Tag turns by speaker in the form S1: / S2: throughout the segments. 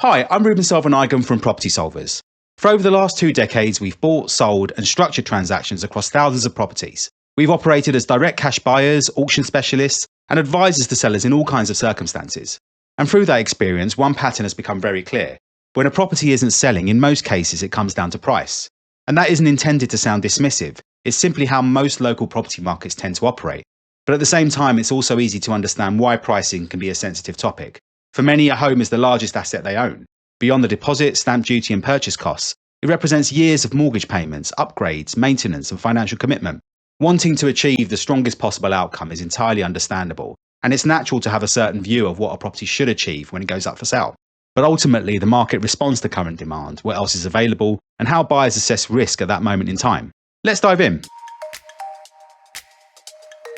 S1: Hi, I'm Ruban Selvanayagam from Property Solvers. For over the last 2 decades, we've bought, sold, and structured transactions across thousands of properties. We've operated as direct cash buyers, auction specialists, and advisors to sellers in all kinds of circumstances. And through that experience, one pattern has become very clear. When a property isn't selling, in most cases, it comes down to price. And that isn't intended to sound dismissive. It's simply how most local property markets tend to operate. But at the same time, it's also easy to understand why pricing can be a sensitive topic. For many, a home is the largest asset they own. Beyond the deposit, stamp duty and purchase costs, it represents years of mortgage payments, upgrades, maintenance and financial commitment. Wanting to achieve the strongest possible outcome is entirely understandable, and it's natural to have a certain view of what a property should achieve when it goes up for sale. But ultimately, the market responds to current demand, what else is available, and how buyers assess risk at that moment in time. Let's dive in.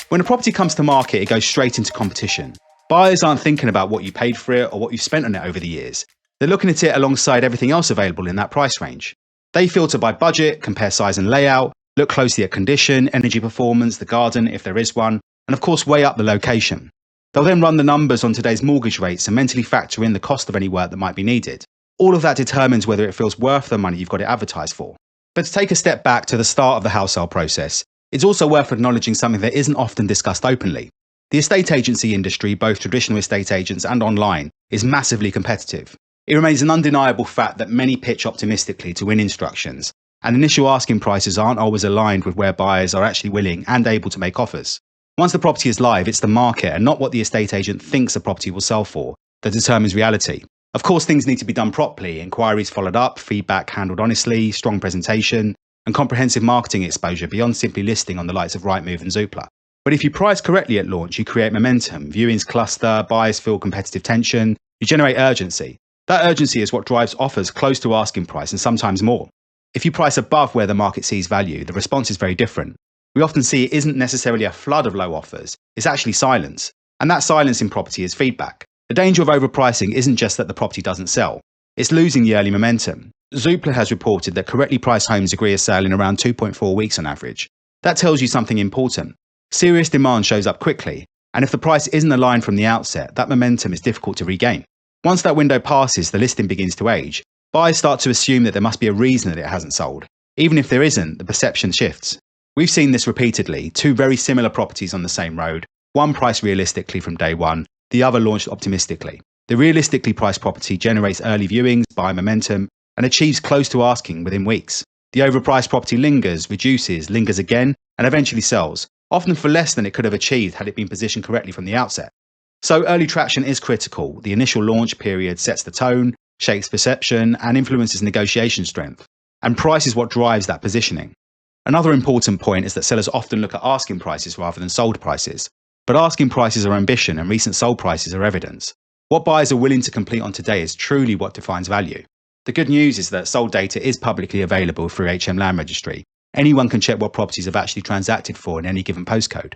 S1: When a property comes to market, it goes straight into competition. Buyers aren't thinking about what you paid for it or what you've spent on it over the years. They're looking at it alongside everything else available in that price range. They filter by budget, compare size and layout, look closely at condition, energy performance, the garden if there is one, and of course weigh up the location. They'll then run the numbers on today's mortgage rates and mentally factor in the cost of any work that might be needed. All of that determines whether it feels worth the money you've got it advertised for. But to take a step back to the start of the house sale process, it's also worth acknowledging something that isn't often discussed openly. The estate agency industry, both traditional estate agents and online, is massively competitive. It remains an undeniable fact that many pitch optimistically to win instructions, and initial asking prices aren't always aligned with where buyers are actually willing and able to make offers. Once the property is live, it's the market and not what the estate agent thinks a property will sell for that determines reality. Of course, things need to be done properly, inquiries followed up, feedback handled honestly, strong presentation, and comprehensive marketing exposure beyond simply listing on the likes of Rightmove and Zoopla. But if you price correctly at launch, you create momentum, viewings cluster, buyers feel competitive tension, you generate urgency. That urgency is what drives offers close to asking price and sometimes more. If you price above where the market sees value, the response is very different. We often see it isn't necessarily a flood of low offers, it's actually silence. And that silence in property is feedback. The danger of overpricing isn't just that the property doesn't sell, it's losing the early momentum. Zoopla has reported that correctly priced homes agree a sale in around 2.4 weeks on average. That tells you something important. Serious demand shows up quickly, and if the price isn't aligned from the outset, that momentum is difficult to regain. Once that window passes, the listing begins to age. Buyers start to assume that there must be a reason that it hasn't sold. Even if there isn't, the perception shifts. We've seen this repeatedly, 2 very similar properties on the same road, one priced realistically from day one, the other launched optimistically. The realistically priced property generates early viewings, buyer momentum, and achieves close to asking within weeks. The overpriced property lingers, reduces, lingers again, and eventually sells, often for less than it could have achieved had it been positioned correctly from the outset. So early traction is critical. The initial launch period sets the tone, shapes perception, and influences negotiation strength. And price is what drives that positioning. Another important point is that sellers often look at asking prices rather than sold prices. But asking prices are ambition and recent sold prices are evidence. What buyers are willing to complete on today is truly what defines value. The good news is that sold data is publicly available through HM Land Registry. Anyone can check what properties have actually transacted for in any given postcode.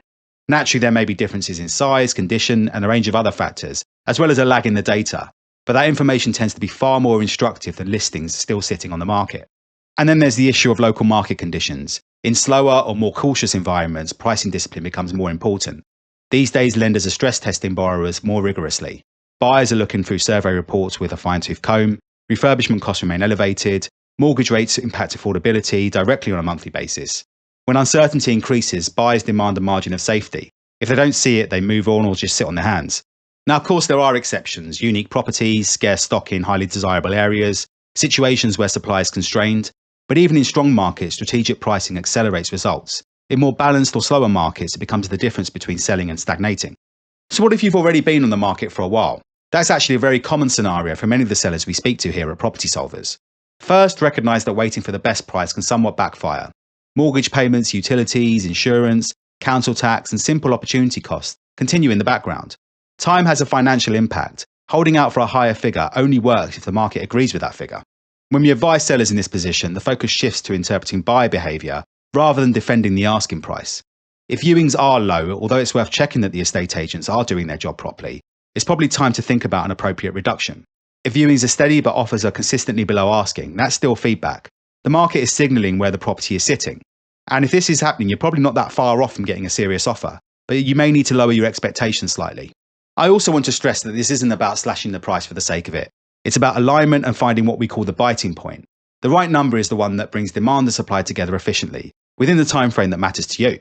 S1: Naturally, there may be differences in size, condition, and a range of other factors, as well as a lag in the data. But that information tends to be far more instructive than listings still sitting on the market. And then there's the issue of local market conditions. In slower or more cautious environments, pricing discipline becomes more important. These days, lenders are stress testing borrowers more rigorously. Buyers are looking through survey reports with a fine-tooth comb. Refurbishment costs remain elevated. Mortgage rates impact affordability directly on a monthly basis. When uncertainty increases, buyers demand a margin of safety. If they don't see it, they move on or just sit on their hands. Now, of course, there are exceptions, unique properties, scarce stock in highly desirable areas, situations where supply is constrained. But even in strong markets, strategic pricing accelerates results. In more balanced or slower markets, it becomes the difference between selling and stagnating. So what if you've already been on the market for a while? That's actually a very common scenario for many of the sellers we speak to here at Property Solvers. First, recognise that waiting for the best price can somewhat backfire. Mortgage payments, utilities, insurance, council tax, and simple opportunity costs continue in the background. Time has a financial impact. Holding out for a higher figure only works if the market agrees with that figure. When we advise sellers in this position, the focus shifts to interpreting buyer behaviour rather than defending the asking price. If viewings are low, although it's worth checking that the estate agents are doing their job properly, it's probably time to think about an appropriate reduction. If viewings are steady but offers are consistently below asking, that's still feedback. The market is signalling where the property is sitting. And if this is happening, you're probably not that far off from getting a serious offer, but you may need to lower your expectations slightly. I also want to stress that this isn't about slashing the price for the sake of it. It's about alignment and finding what we call the biting point. The right number is the one that brings demand and supply together efficiently, within the time frame that matters to you.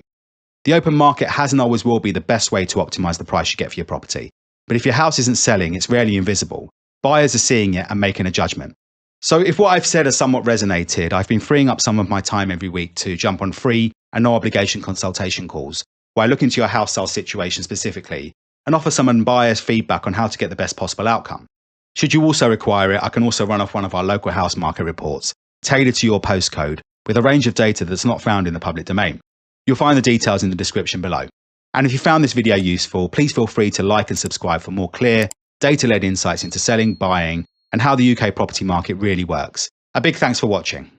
S1: The open market has and always will be the best way to optimize the price you get for your property. But if your house isn't selling, it's rarely invisible. Buyers are seeing it and making a judgment. So if what I've said has somewhat resonated, I've been freeing up some of my time every week to jump on free and no obligation consultation calls, where I look into your house sale situation specifically and offer some unbiased feedback on how to get the best possible outcome. Should you also require it, I can also run off one of our local house market reports, tailored to your postcode, with a range of data that's not found in the public domain. You'll find the details in the description below. And if you found this video useful, please feel free to like and subscribe for more clear, data-led insights into selling, buying, and how the UK property market really works. A big thanks for watching.